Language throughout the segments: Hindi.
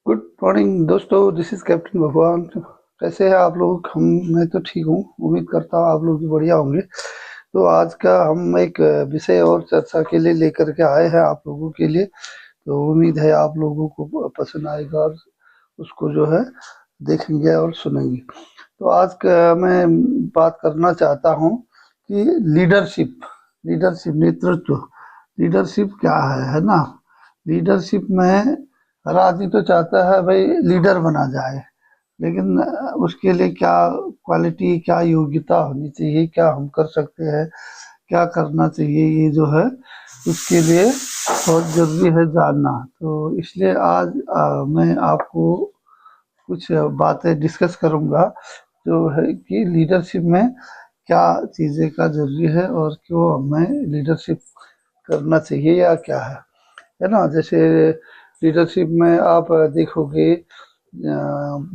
गुड मॉर्निंग दोस्तों, दिस इज कैप्टन भगवान। कैसे हैं आप लोग? मैं तो ठीक हूँ। उम्मीद करता हूँ आप लोग भी बढ़िया होंगे। तो आज का हम एक विषय और चर्चा के लिए लेकर के आए हैं आप लोगों के लिए। तो उम्मीद है आप लोगों को पसंद आएगा और उसको जो है देखेंगे और सुनेंगे। तो आज का मैं बात करना चाहता हूँ कि लीडरशिप लीडरशिप नेतृत्व लीडरशिप क्या है ना। लीडरशिप में हर आदमी तो चाहता है भाई लीडर बना जाए, लेकिन उसके लिए क्या क्वालिटी, क्या योग्यता होनी चाहिए, क्या हम कर सकते हैं, क्या करना चाहिए, ये जो है उसके लिए बहुत जरूरी है जानना। तो इसलिए आज मैं आपको कुछ बातें डिस्कस करूंगा जो है कि लीडरशिप में क्या चीज़ें का जरूरी है और क्यों हमें लीडरशिप करना चाहिए या क्या है ना। जैसे लीडरशिप में आप देखोगे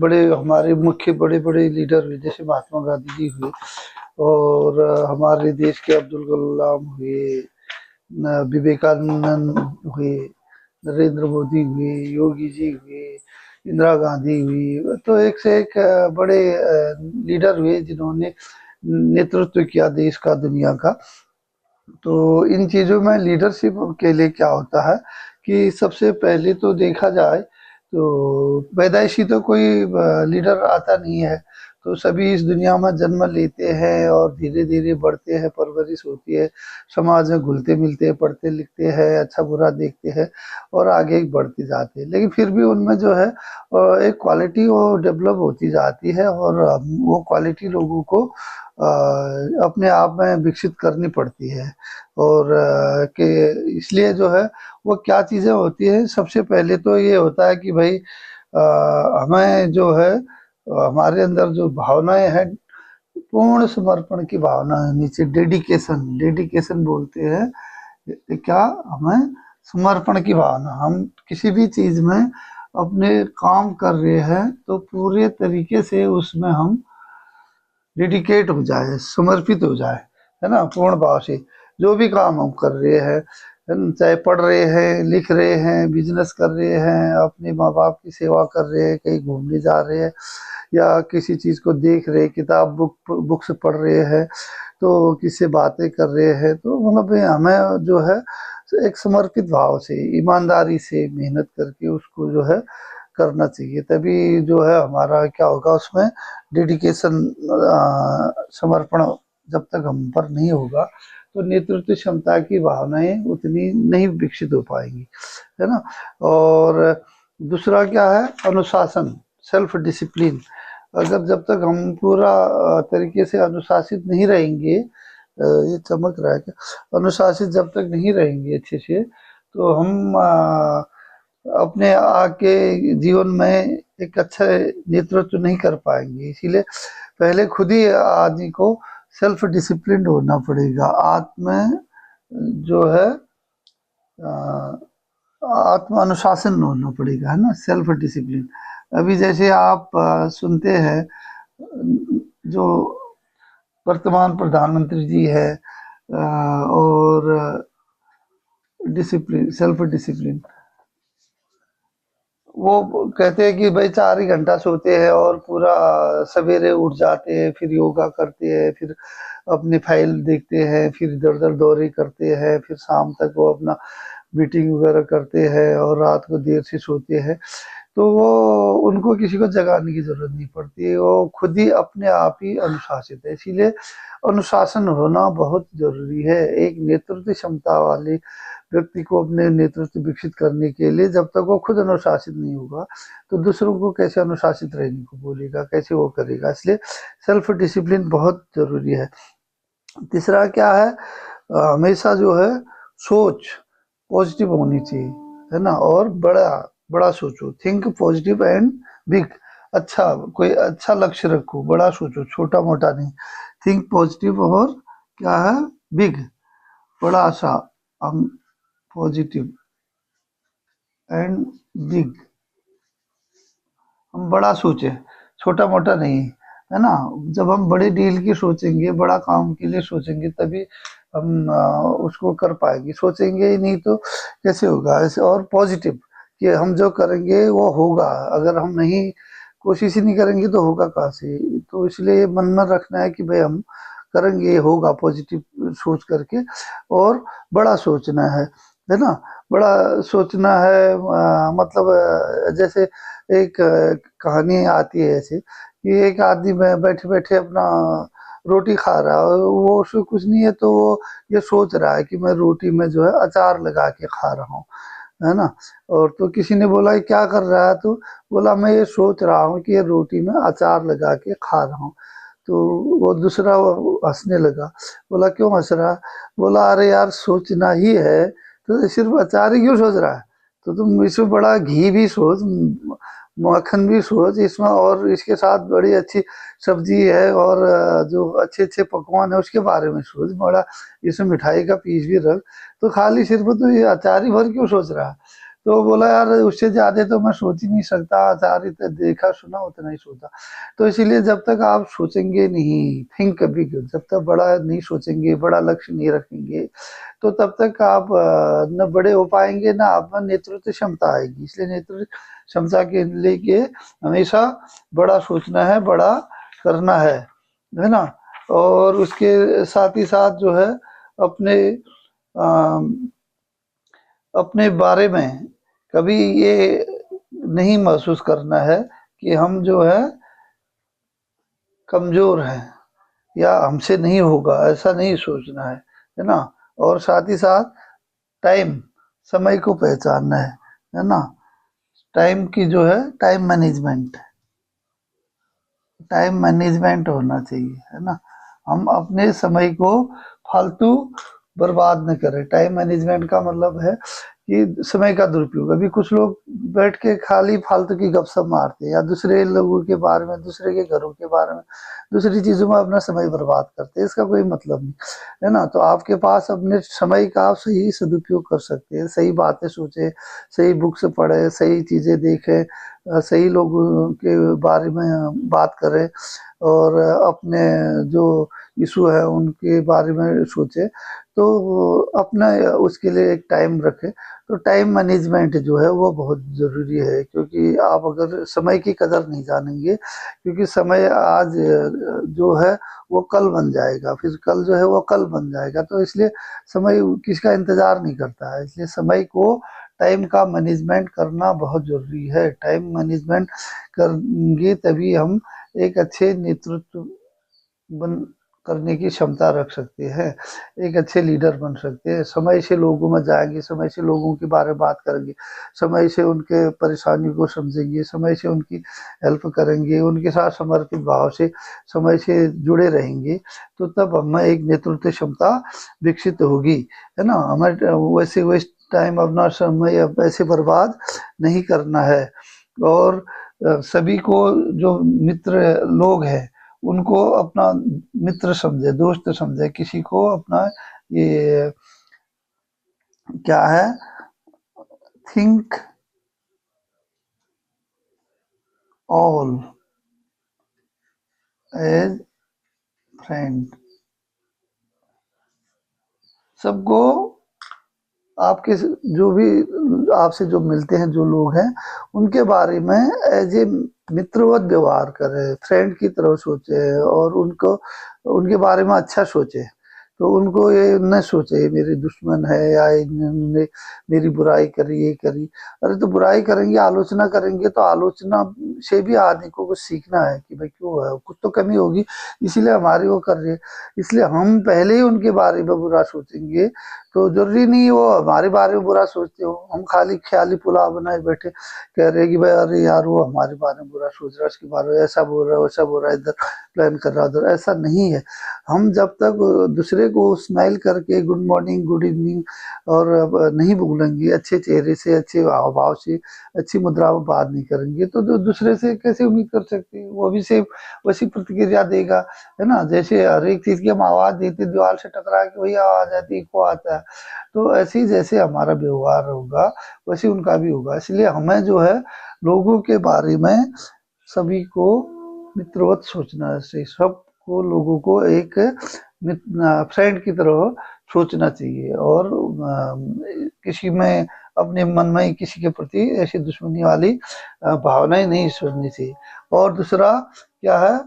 बड़े हमारे मुख्य बड़े बड़े लीडर हुए, जैसे महात्मा गांधी जी हुए और हमारे देश के अब्दुल कलाम हुए, विवेकानंद हुए, नरेंद्र मोदी हुए, योगी जी हुए, इंदिरा गांधी हुई। तो एक से एक बड़े लीडर हुए जिन्होंने नेतृत्व किया देश का, दुनिया का। तो इन चीज़ों में लीडरशिप के लिए क्या होता है कि सबसे पहले तो देखा जाए तो पैदाइशी तो कोई लीडर आता नहीं है। तो सभी इस दुनिया में जन्म लेते हैं और धीरे धीरे बढ़ते हैं, परवरिश होती है, समाज में घुलते मिलते हैं, पढ़ते लिखते हैं, अच्छा बुरा देखते हैं और आगे बढ़ते जाते हैं। लेकिन फिर भी उनमें जो है एक क्वालिटी वो डेवलप होती जाती है और वो क्वालिटी लोगों को अपने आप में विकसित करनी पड़ती है। और कि इसलिए जो है वो क्या चीज़ें होती है, सबसे पहले तो ये होता है कि भाई हमें जो है हमारे अंदर जो भावनाएं हैं, पूर्ण समर्पण की भावना है। नीचे डेडिकेशन डेडिकेशन बोलते हैं। क्या हमें समर्पण की भावना, हम किसी भी चीज में अपने काम कर रहे हैं तो पूरे तरीके से उसमें हम डेडिकेट हो जाए, समर्पित हो जाए, है ना, पूर्ण भाव से। जो भी काम हम कर रहे हैं, है ना, चाहे पढ़ रहे हैं, लिख रहे हैं, बिजनेस कर रहे हैं, अपने माँ बाप की सेवा कर रहे हैं, कहीं घूमने जा रहे हैं या किसी चीज को देख रहे, किताब बुक्स पढ़ रहे हैं, तो किससे बातें कर रहे हैं, तो मतलब हमें जो है एक समर्पित भाव से, ईमानदारी से मेहनत करके उसको जो है करना चाहिए। तभी जो है हमारा क्या होगा उसमें डेडिकेशन, समर्पण जब तक हम पर नहीं होगा तो नेतृत्व क्षमता की भावनाएं उतनी नहीं विकसित हो पाएंगी, है ना। और दूसरा क्या है, अनुशासन, सेल्फ डिसिप्लिन। अगर जब तक हम पूरा तरीके से अनुशासित नहीं रहेंगे, ये चमक रहा है क्या, अनुशासित जब तक नहीं रहेंगे अच्छे से, तो हम अपने आके जीवन में एक अच्छा नेतृत्व नहीं कर पाएंगे। इसीलिए पहले खुद ही आदमी को सेल्फ डिसिप्लिन होना पड़ेगा। आत्म जो है आत्म अनुशासन होना पड़ेगा, है ना, सेल्फ डिसिप्लिन। अभी जैसे आप सुनते हैं जो वर्तमान प्रधानमंत्री जी है और डिसिप्लिन, सेल्फ डिसिप्लिन, वो कहते हैं कि भाई 4 ही घंटा सोते हैं और पूरा सवेरे उठ जाते हैं, फिर योगा करते हैं, फिर अपनी फाइल देखते हैं, फिर इधर उधर दौरे करते हैं, फिर शाम तक वो अपना मीटिंग वगैरह करते हैं और रात को देर से सोते हैं। तो वो उनको किसी को जगाने की जरूरत नहीं पड़ती, वो खुद ही अपने आप ही अनुशासित है। इसीलिए अनुशासन होना बहुत जरूरी है एक नेतृत्व क्षमता वाले व्यक्ति को। अपने नेतृत्व विकसित करने के लिए जब तक वो खुद अनुशासित नहीं होगा तो दूसरों को कैसे अनुशासित रहने को बोलेगा, कैसे वो करेगा। इसलिए सेल्फ डिसिप्लिन बहुत जरूरी है। तीसरा क्या है, हमेशा जो है सोच पॉजिटिव होनी चाहिए, है ना, और बड़ा बड़ा सोचो, थिंक पॉजिटिव एंड बिग। अच्छा, कोई अच्छा लक्ष्य रखो, बड़ा सोचो, छोटा मोटा नहीं। थिंक पॉजिटिव और क्या है, बिग, बड़ा सा, हम पॉजिटिव एंड बिग, हम बड़ा सोचे, छोटा मोटा नहीं, है ना। जब हम बड़े डील की सोचेंगे, बड़ा काम के लिए सोचेंगे, तभी हम उसको कर पाएंगे। सोचेंगे ही नहीं तो कैसे होगा। ऐसे और पॉजिटिव, कि हम जो करेंगे वो होगा, अगर हम नहीं कोशिश ही नहीं करेंगे तो होगा कहाँ से। तो इसलिए मन में रखना है कि भाई हम करेंगे, होगा, पॉजिटिव सोच करके, और बड़ा सोचना है ना। बड़ा सोचना है, मतलब जैसे एक कहानी आती है ऐसे कि एक आदमी में बैठे बैठे अपना रोटी खा रहा है, और वो उसको कुछ नहीं है तो वो ये सोच रहा है कि मैं रोटी में जो है अचार लगा के खा रहा हूँ, है ना। और तो किसी ने बोला कि क्या कर रहा है, तो बोला मैं ये सोच रहा हूँ कि ये रोटी में अचार लगा के खा रहा हूँ। तो वो दूसरा वो हंसने लगा, बोला क्यों हंस रहा? बोला अरे यार सोचना ही है तो सिर्फ अचार ही क्यों सोच रहा है? तो तुम इसमें बड़ा घी भी सोच, मक्खन भी सोच इसमें, और इसके साथ बड़ी अच्छी सब्जी है, और जो अच्छे अच्छे पकवान है उसके बारे में सोच, बड़ा इसमें मिठाई का पीस भी रख। तो खाली सिर्फ तो ये अचार ही भर क्यों सोच रहा है? तो बोला यार उससे ज्यादा तो मैं सोच ही नहीं सकता, अचार ही तो देखा सुना उतना ही सोचा। तो इसीलिए जब तक आप सोचेंगे नहीं, थिंक कभी गुड, जब तक बड़ा नहीं सोचेंगे, बड़ा लक्ष्य नहीं रखेंगे, तो तब तक आप न बड़े हो पाएंगे, ना आप में नेतृत्व क्षमता आएगी। इसलिए नेतृत्व क्षमता के लेके हमेशा बड़ा सोचना है, बड़ा करना है ना। और उसके साथ ही साथ जो है अपने अपने बारे में कभी ये नहीं महसूस करना है कि हम जो है कमजोर हैं या हमसे नहीं होगा, ऐसा नहीं सोचना है ना। और साथ ही साथ टाइम, समय को पहचानना है ना। टाइम की जो है टाइम मैनेजमेंट होना चाहिए, है ना। हम अपने समय को फालतू बर्बाद न करें। टाइम मैनेजमेंट का मतलब है कि समय का दुरुपयोग। अभी कुछ लोग बैठ के खाली फालतू की गपशप मारते हैं, या दूसरे लोगों के बारे में, दूसरे के घरों के बारे में, दूसरी चीजों में अपना समय बर्बाद करते हैं, इसका कोई मतलब नहीं, है ना। तो आपके पास अपने समय का आप सही सदुपयोग कर सकते हैं, सही बातें सोचे, सही बुक्स पढ़े, सही चीजें देखें, सही लोगों के बारे में बात करें, और अपने जो इशू है उनके बारे में सोचे। तो अपना उसके लिए एक टाइम रखें। तो टाइम मैनेजमेंट जो है वो बहुत ज़रूरी है, क्योंकि आप अगर समय की कदर नहीं जानेंगे, क्योंकि समय आज जो है वो कल बन जाएगा, फिर कल जो है वो कल बन जाएगा। तो इसलिए समय किसका इंतजार नहीं करता है, इसलिए समय को, टाइम का मैनेजमेंट करना बहुत ज़रूरी है। टाइम मैनेजमेंट करेंगे तभी हम एक अच्छे नेतृत्व बन करने की क्षमता रख सकते हैं, एक अच्छे लीडर बन सकते हैं। समय से लोगों में जाएंगे, समय से लोगों के बारे में बात करेंगे, समय से उनके परेशानी को समझेंगे, समय से उनकी हेल्प करेंगे, उनके साथ समर्पित भाव से समय से जुड़े रहेंगे, तो तब हमें एक नेतृत्व क्षमता विकसित होगी, है ना। हमें वैसे वेस्ट टाइम अपना समय अब ऐसे बर्बाद नहीं करना है। और सभी को, जो मित्र लोग हैं उनको अपना मित्र समझे, दोस्त समझे, किसी को अपना ये क्या है, थिंक ऑल एज फ्रेंड। सबको, आपके जो भी आपसे जो मिलते हैं जो लोग हैं, उनके बारे में एज ए मित्रवत व्यवहार करें, फ्रेंड की तरह सोचे, और उनको उनके बारे में अच्छा सोचे। तो उनको ये न सोचे ये मेरे दुश्मन है, या इन्होंने मेरी बुराई करी, ये करी। अरे तो बुराई करेंगे, आलोचना करेंगे, तो आलोचना से भी आदमी को कुछ सीखना है कि भाई क्यों है, कुछ तो कमी होगी, इसीलिए हमारी वो कर रहे हैं। इसलिए हम पहले ही उनके बारे में बुरा सोचेंगे, तो जरूरी नहीं वो हमारे बारे में बुरा सोचते हो। हम खाली ख्याली पुलाव बनाए बैठे कह रहे हैं कि भाई अरे यार वो हमारे बारे में बुरा सोच रहा है, उसके बारे में ऐसा बोल रहा है, वैसा बोल रहा है, इधर प्लान कर रहा है, उधर। ऐसा नहीं है। हम जब तक दूसरे को स्माइल करके गुड मॉर्निंग, गुड इवनिंग और नहीं बोलेंगे, अच्छे चेहरे से, अच्छे हाव भाव से, अच्छी मुद्रा में बात नहीं करेंगे, तो दूसरे से कैसे उम्मीद कर सकते हैं वो भी से वैसी प्रतिक्रिया देगा, है ना। जैसे हर एक चीज की हम आवाज देते, दीवार से टकरा के वही आवाज आती, इको आता है। तो ऐसे ही जैसे हमारा व्यवहार होगा वैसे उनका भी होगा। इसलिए हमें जो है लोगों के बारे में सभी को मित्रवत सोचना चाहिए, सबको, लोगों को एक फ्रेंड की तरह सोचना चाहिए। और किसी में अपने मन में किसी के प्रति ऐसी दुश्मनी वाली भावनाएं नहीं सोचनी चाहिए। और दूसरा क्या है,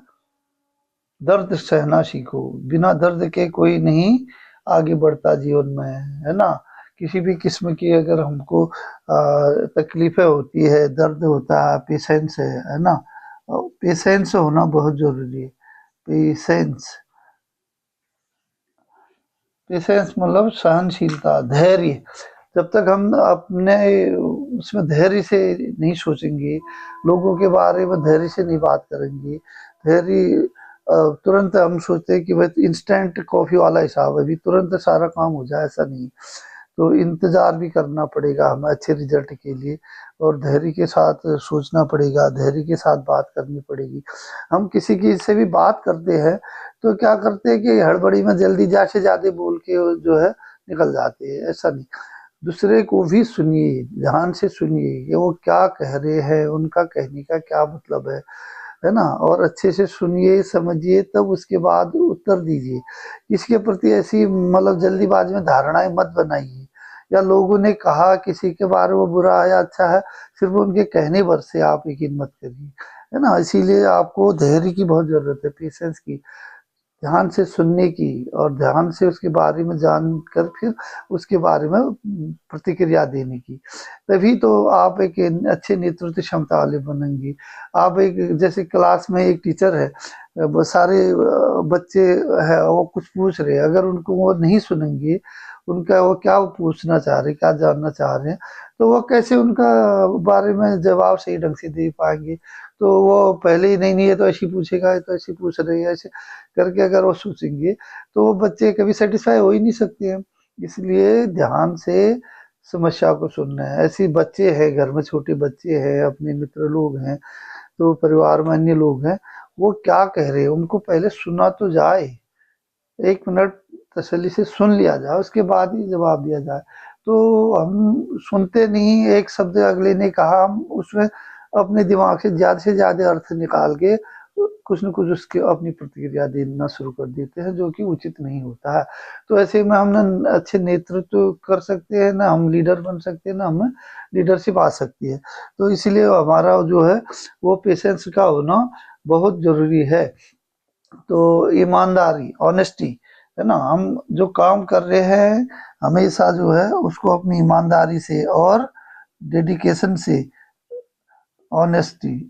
दर्द सहना सीखो, बिना दर्द के कोई नहीं आगे बढ़ता जीवन में, है ना। किसी भी किस्म की अगर हमको तकलीफें होती है, दर्द होता है, पेशेंस है ना, पेशेंस होना बहुत जरूरी है। पेशेंस, पेशेंस मतलब सहनशीलता, धैर्य। जब तक हम अपने उसमें धैर्य से नहीं सोचेंगे, लोगों के बारे में धैर्य से नहीं बात करेंगे, धैर्य तुरंत हम सोचते हैं कि भाई इंस्टेंट कॉफी वाला हिसाब है, अभी तुरंत सारा काम हो जाए, ऐसा नहीं। तो इंतजार भी करना पड़ेगा हमें अच्छे रिजल्ट के लिए, और धैर्य के साथ सोचना पड़ेगा, धैर्य के साथ बात करनी पड़ेगी। हम किसी की से भी बात करते हैं तो क्या करते हैं कि हड़बड़ी में जल्दी जा से ज्यादा बोल के जो है निकल जाते हैं, ऐसा नहीं। दूसरे को भी सुनिए, ध्यान से सुनिए कि वो क्या कह रहे हैं, उनका कहने का क्या मतलब है ना। और अच्छे से सुनिए, समझिए, तब उसके बाद उत्तर दीजिए। इसके प्रति ऐसी मतलब जल्दीबाजी में धारणाएं मत बनाइए, या लोगों ने कहा किसी के बारे में बुरा है या अच्छा है, सिर्फ उनके कहने भर से आप यकीन मत करिए, है ना। इसीलिए आपको धैर्य की बहुत जरूरत है, पेशेंस की, ध्यान से सुनने की, और ध्यान से उसके बारे में जानकर फिर उसके बारे में प्रतिक्रिया देने की। तभी तो आप एक अच्छे नेतृत्व क्षमता वाले बनेंगे। आप एक जैसे क्लास में एक टीचर है, सारे बच्चे है वो कुछ पूछ रहे हैं, अगर उनको वो नहीं सुनेंगे, उनका वो क्या पूछना चाह रहे, क्या जानना चाह रहे हैं, तो वो कैसे उनका बारे में जवाब सही ढंग से दे पाएंगे। तो वो पहले ही नहीं नहीं ये तो ऐसी पूछेगा, ये तो ऐसी पूछ रही है, ऐसे करके अगर वो सोचेंगे तो वो बच्चे कभी सेटिस्फाई हो ही नहीं सकते हैं। इसलिए ध्यान से समस्या को सुनना है। ऐसे बच्चे हैं, घर में छोटे बच्चे हैं, अपने मित्र लोग हैं, तो परिवार में अन्य लोग हैं, वो क्या कह रहे हैं उनको पहले सुना तो जाए, 1 मिनट तसल्ली से सुन लिया जाए, उसके बाद ही जवाब दिया जाए। तो हम सुनते नहीं, एक शब्द अगले ने कहा, हम उसमें अपने दिमाग से ज्यादा अर्थ निकाल के कुछ न कुछ उसके अपनी प्रतिक्रिया देना शुरू कर देते हैं, जो कि उचित नहीं होता है। तो ऐसे में हम ना अच्छे नेतृत्व कर सकते हैं, ना हम लीडर बन सकते हैं, ना हमें लीडरशिप आ सकती है। तो इसलिए हमारा जो है वो पेशेंस का होना बहुत जरूरी है। तो ईमानदारी, ऑनेस्टी, है ना, हम जो काम कर रहे हैं हमेशा जो है उसको अपनी ईमानदारी से और डेडिकेशन से, honesty,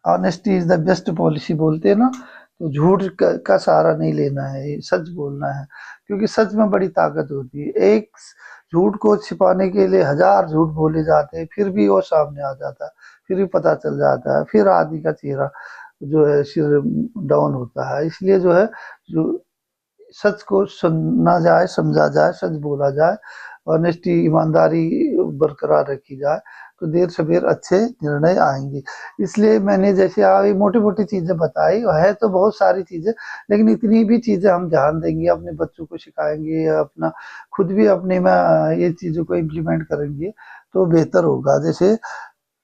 honesty is the best policy बोलते हैं ना। तो झूठ का सहारा नहीं लेना है, सच बोलना है, क्योंकि सच में बड़ी ताकत होती है। एक झूठ को छिपाने के लिए 1000 झूठ बोले जाते हैं, फिर भी वो सामने आ जाता है, फिर भी पता चल जाता है, फिर आदमी का चेहरा जो है सिर डाउन होता है। इसलिए जो है जो सच को सुना जाए, समझा जाए, सच बोला जाए, ऑनेस्टी, ईमानदारी बरकरार रखी जाए, तो देर सवेर अच्छे निर्णय आएंगे। इसलिए मैंने जैसे आप मोटी मोटी चीजें बताई, है तो बहुत सारी चीजें, लेकिन इतनी भी चीजें हम ध्यान देंगे, अपने बच्चों को सिखाएंगे, या अपना खुद भी अपने में ये चीजों को इम्प्लीमेंट करेंगे तो बेहतर होगा। जैसे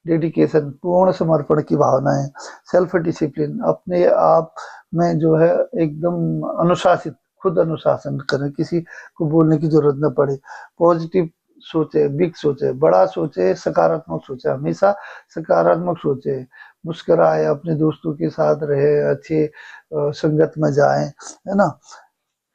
डेडिकेशन, पूर्ण समर्पण की भावना है, सेल्फ डिसिप्लिन, अपने आप में जो है एकदम अनुशासित, खुद अनुशासन करें, किसी को बोलने की जरूरत न पड़े। पॉजिटिव सोचे, बिग सोचे, बड़ा सोचे, सकारात्मक सोचे, हमेशा सकारात्मक सोचे, मुस्कुराए, अपने दोस्तों के साथ रहे, अच्छे संगत में जाए, है ना।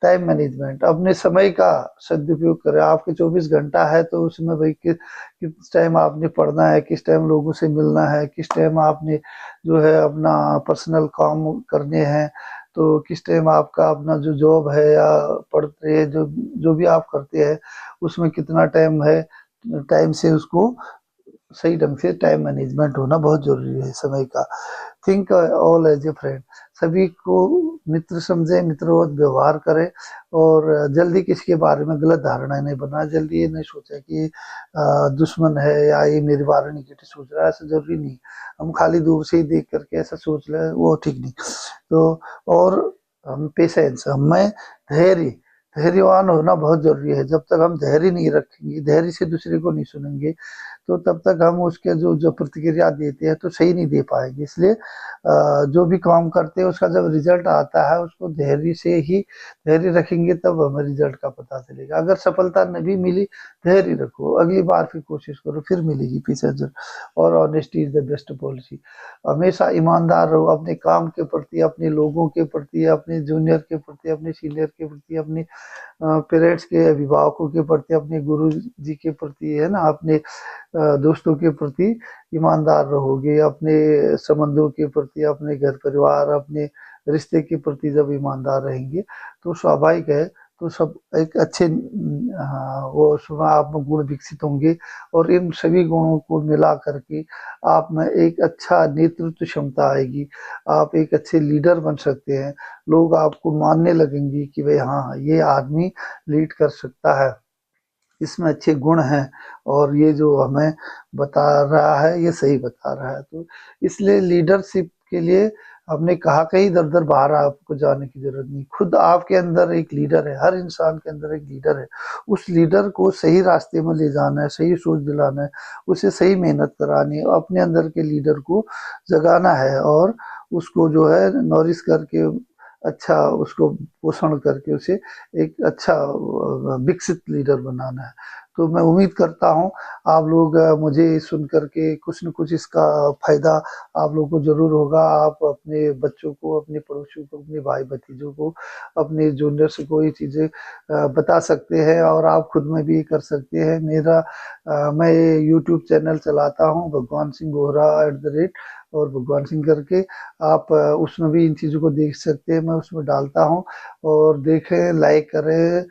टाइम मैनेजमेंट, अपने समय का सदुपयोग करें। आपके 24 घंटा है तो उसमें भाई किस टाइम आपने पढ़ना है, किस टाइम लोगों से मिलना है, किस टाइम आपने जो है अपना पर्सनल काम करने हैं, तो किस टाइम आपका अपना जो जॉब है या पढ़ते हैं, जो जो भी आप करते हैं उसमें कितना टाइम है, टाइम से उसको सही ढंग से टाइम मैनेजमेंट होना बहुत जरूरी है समय का। Think all as a friend, सभी को मित्र समझे, मित्रवत व्यवहार करे, और जल्दी किसी के बारे में गलत धारणा नहीं बनाए। जल्दी ये नहीं सोचे कि दुश्मन है या ये मेरे बारे में निगेटिव सोच रहा है, ऐसा जरूरी नहीं। हम खाली दूर से ही देख करके ऐसा सोच ले, वो ठीक नहीं। तो और हम पेशेंस, हमें धैर्य, धैर्यवान होना बहुत जरूरी है। जब तक हम धैर्य नहीं रखेंगे, धैर्य से दूसरे को नहीं सुनेंगे, तो तब तक हम उसके जो जो प्रतिक्रिया देते हैं तो सही नहीं दे पाएंगे। इसलिए जो भी काम करते हैं उसका जब रिजल्ट आता है उसको धैर्य से ही, धैर्य रखेंगे तब हमें रिजल्ट का पता चलेगा। अगर सफलता नहीं मिली धैर्य रखो, अगली बार फिर कोशिश करो, फिर मिलेगी पैसेंजर। और honesty is the best policy. हमेशा ईमानदार रहो अपने काम के प्रति, अपने लोगों के प्रति, अपने जूनियर के प्रति, अपने सीनियर के प्रति, अपने पेरेंट्स के, अभिभावकों के प्रति, अपने गुरु जी के प्रति, है ना, अपने दोस्तों के प्रति ईमानदार रहोगे, अपने संबंधों के प्रति, अपने घर परिवार, अपने रिश्ते के प्रति जब ईमानदार रहेंगे तो स्वाभाविक है, तो सब एक अच्छे वो उसमें आप में गुण विकसित होंगे। और इन सभी गुणों को मिला करके आप में एक अच्छा नेतृत्व क्षमता आएगी, आप एक अच्छे लीडर बन सकते हैं। लोग आपको मानने लगेंगे कि भाई हाँ, ये आदमी लीड कर सकता है, इसमें अच्छे गुण हैं, और ये जो हमें बता रहा है ये सही बता रहा है। तो इसलिए लीडरशिप के लिए हमने कहा कहीं दर दर बाहर आपको जाने की जरूरत नहीं, खुद आपके अंदर एक लीडर है, हर इंसान के अंदर एक लीडर है। उस लीडर को सही रास्ते में ले जाना है, सही सोच दिलाना है, उसे सही मेहनत करानी है, अपने अंदर के लीडर को जगाना है, और उसको जो है नॉरिश करके, अच्छा उसको पोषण करके उसे एक अच्छा विकसित लीडर बनाना है। तो मैं उम्मीद करता हूँ आप लोग मुझे सुन करके कुछ न कुछ इसका फायदा आप लोगों को जरूर होगा। आप अपने बच्चों को, अपने पड़ोसियों को, अपने भाई भतीजों को, अपने जूनियर्स को ये चीजें बता सकते हैं, और आप खुद में भी कर सकते हैं। मैं यूट्यूब चैनल चलाता हूँ, भगवान सिंह बोहरा @ और भगवान सिंह करके, आप उसमें भी इन चीज़ों को देख सकते हैं, मैं उसमें डालता हूँ। और देखें, लाइक करें,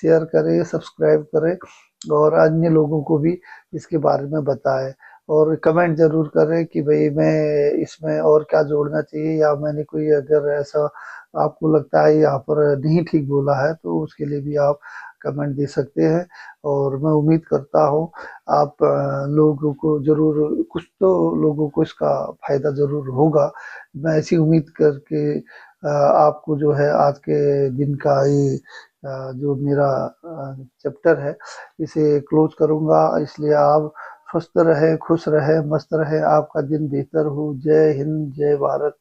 शेयर करें, सब्सक्राइब करें, और अन्य लोगों को भी इसके बारे में बताएं। और कमेंट जरूर करें कि भाई मैं इसमें और क्या जोड़ना चाहिए, या मैंने कोई अगर ऐसा आपको लगता है यहाँ पर नहीं ठीक बोला है तो उसके लिए भी आप कमेंट दे सकते हैं। और मैं उम्मीद करता हूँ आप लोगों को जरूर, कुछ तो लोगों को इसका फायदा जरूर होगा। मैं ऐसी उम्मीद करके आपको जो है आज के दिन का ये जो मेरा चैप्टर है इसे क्लोज करूंगा। इसलिए आप स्वस्थ रहे, खुश रहे, मस्त रहे, आपका दिन बेहतर हो। जय हिंद, जय भारत।